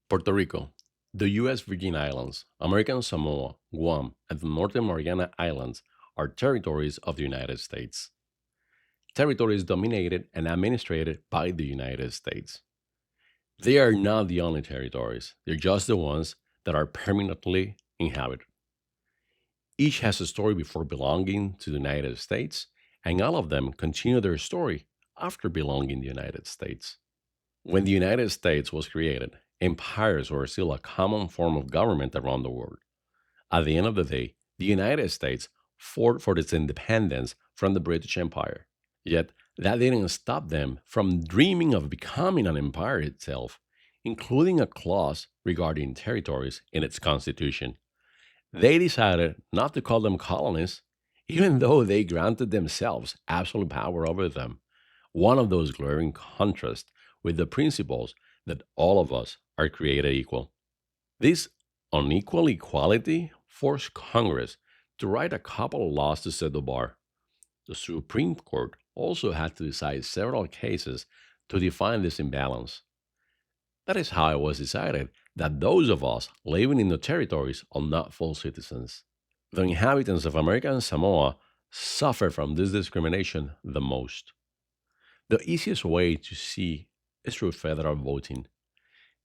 Puerto Rico, the U.S. Virgin Islands, American Samoa, Guam, and the Northern Mariana Islands are territories of the United States. Territory is dominated and administered by the United States. They are not the only territories, they're just the ones that are permanently inhabited. Each has a story before belonging to the United States, and all of them continue their story after belonging to the United States. When the United States was created, empires were still a common form of government around the world. At the end of the day, the United States fought for its independence from the British Empire. Yet, that didn't stop them from dreaming of becoming an empire itself, including a clause regarding territories in its constitution. They decided not to call them colonies, even though they granted themselves absolute power over them. One of those glaring contrasts with the principles that all of us are created equal. This unequal equality forced Congress to write a couple of laws to set the bar. The Supreme Court also had to decide several cases to define this imbalance. That is how it was decided that those of us living in the territories are not full citizens. The inhabitants of American Samoa suffer from this discrimination the most. The easiest way to see is through federal voting.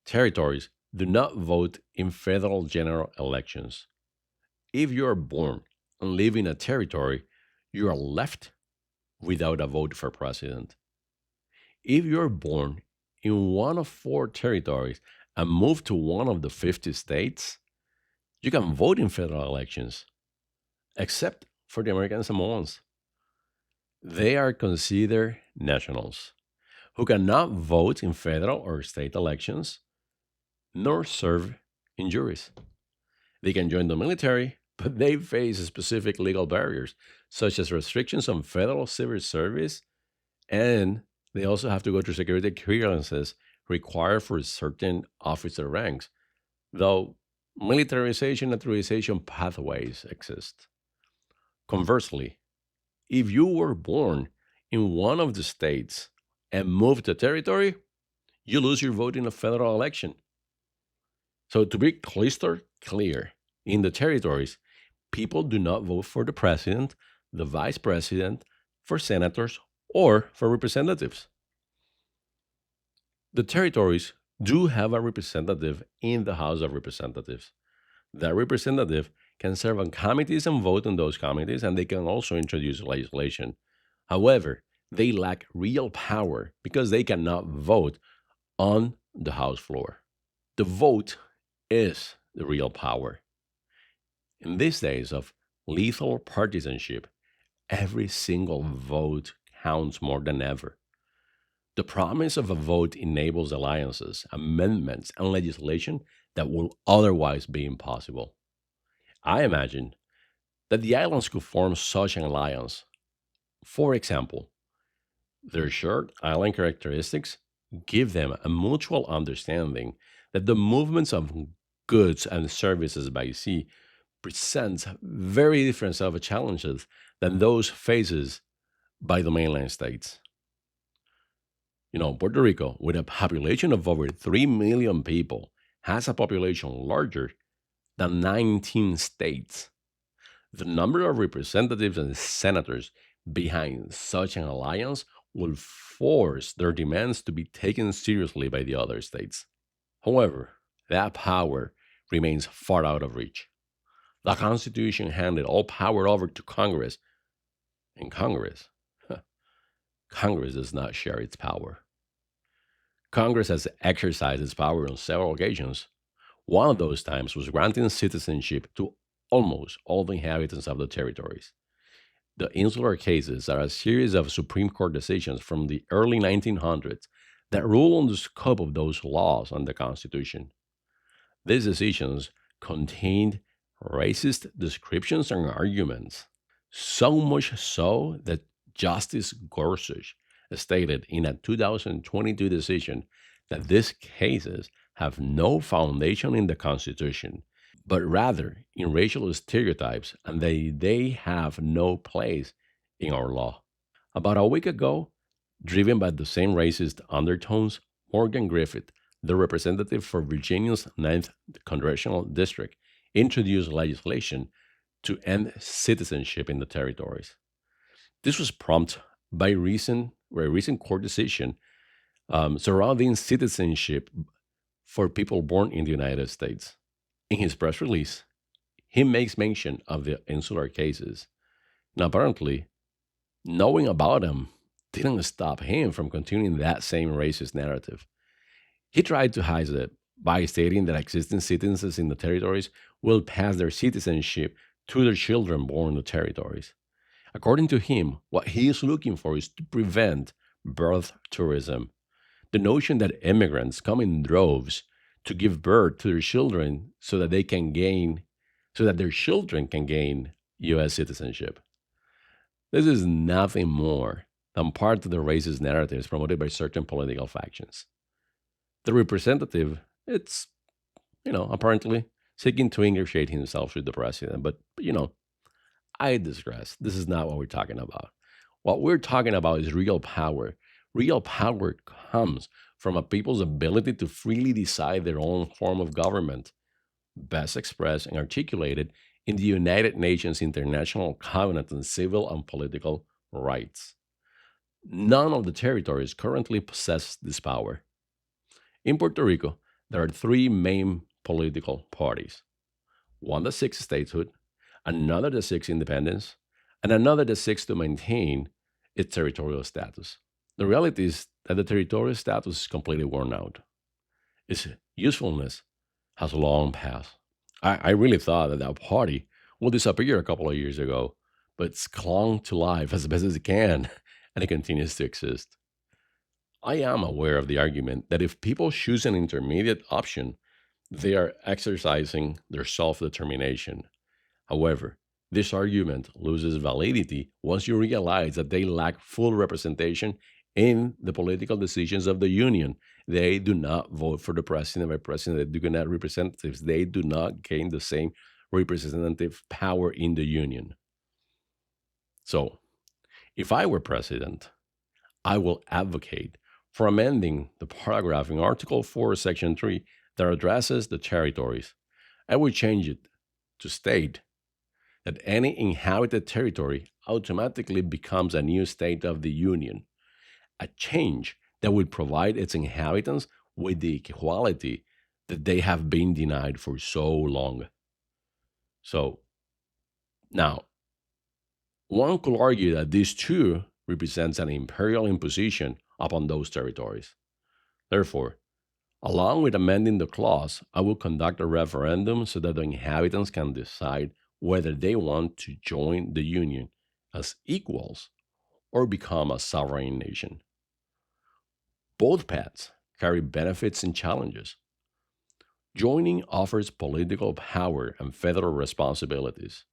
Territories do not vote in federal general elections. If you are born and live in a territory, you are left without a vote for president. If you are born in one of four territories and move to one of the 50 states, you can vote in federal elections, except for the American Samoans. They are considered nationals who cannot vote in federal or state elections nor serve in juries. They can join the military, but they face specific legal barriers, such as restrictions on federal civil service, and they also have to go through security clearances required for certain officer ranks, though militarization and naturalization pathways exist. Conversely, if you were born in one of the states and moved to territory, you lose your vote in a federal election. So, to be crystal clear, in the territories, people do not vote for the president, the vice president, for senators, or for representatives. The territories do have a representative in the House of Representatives. That representative can serve on committees and vote on those committees, and they can also introduce legislation. However, they lack real power because they cannot vote on the House floor. The vote is the real power. In these days of lethal partisanship, every single vote counts more than ever. The promise of a vote enables alliances, amendments, and legislation that will otherwise be impossible. I imagine that the islands could form such an alliance. For example, their shared island characteristics give them a mutual understanding that the movements of goods and services by sea presents very different set of challenges than those faced by the mainland states. Puerto Rico, with a population of over 3 million people, has a population larger than 19 states. The number of representatives and senators behind such an alliance will force their demands to be taken seriously by the other states. However, that power remains far out of reach. The Constitution handed all power over to Congress, and Congress does not share its power. Congress has exercised its power on several occasions. One of those times was granting citizenship to almost all the inhabitants of the territories. The insular cases are a series of Supreme Court decisions from the early 1900s that rule on the scope of those laws and the Constitution. These decisions contained racist descriptions and arguments, so much so that Justice Gorsuch stated in a 2022 decision that these cases have no foundation in the Constitution, but rather in racial stereotypes, and they have no place in our law. About a week ago, driven by the same racist undertones, Morgan Griffith, the representative for Virginia's Ninth Congressional District, introduced legislation to end citizenship in the territories. This was prompted by a recent court decision surrounding citizenship for people born in the United States. In his press release, he makes mention of the insular cases. Now, apparently, knowing about them didn't stop him from continuing that same racist narrative. He tried to hide it by stating that existing citizens in the territories will pass their citizenship to their children born in the territories. According to him, what he is looking for is to prevent birth tourism, the notion that immigrants come in droves to give birth to their children so that their children can gain US citizenship. This is nothing more than part of the racist narratives promoted by certain political factions. The representative, it's, apparently seeking to ingratiate himself with the president, but, I digress. This is not what we're talking about. What we're talking about is real power. Real power comes from a people's ability to freely decide their own form of government, best expressed and articulated in the United Nations International Covenant on Civil and Political Rights. None of the territories currently possess this power. In Puerto Rico, there are three main political parties: one that seeks statehood, another that seeks independence, and another that seeks to maintain its territorial status. The reality is that the territorial status is completely worn out. Its usefulness has long passed. I really thought that that party will disappear a couple of years ago, but it's clung to life as best as it can, and it continues to exist. I am aware of the argument that if people choose an intermediate option, they are exercising their self determination. However, this argument loses validity once you realize that they lack full representation in the political decisions of the union. They do not vote for the president or president. They do not representatives. They do not gain the same representative power in the union. So, if I were president, I will advocate for amending the paragraph in Article 4, Section 3 that addresses the territories. I would change it to state that any inhabited territory automatically becomes a new state of the Union, a change that would provide its inhabitants with the equality that they have been denied for so long. So, now, one could argue that this too represents an imperial imposition upon those territories. Therefore, along with amending the clause, I will conduct a referendum so that the inhabitants can decide whether they want to join the Union as equals or become a sovereign nation. Both paths carry benefits and challenges. Joining offers political power and federal responsibilities.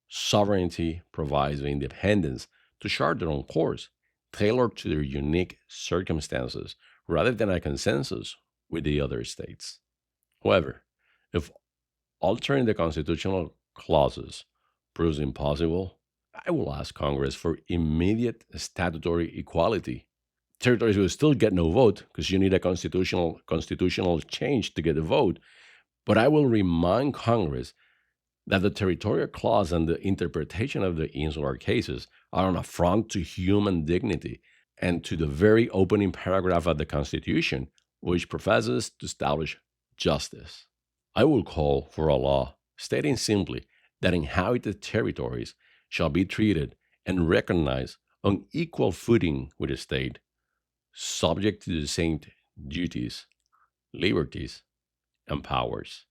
Sovereignty provides the independence to chart their own course, tailored to their unique circumstances, rather than a consensus with the other states. However, if altering the constitutional clauses proves impossible, I will ask Congress for immediate statutory equality. Territories will still get no vote because you need a constitutional change to get a vote. But I will remind Congress that the territorial clause and the interpretation of the insular cases are an affront to human dignity and to the very opening paragraph of the Constitution, which professes to establish justice. I will call for a law stating simply that inhabited territories shall be treated and recognized on equal footing with the state, subject to the same duties, liberties, and powers.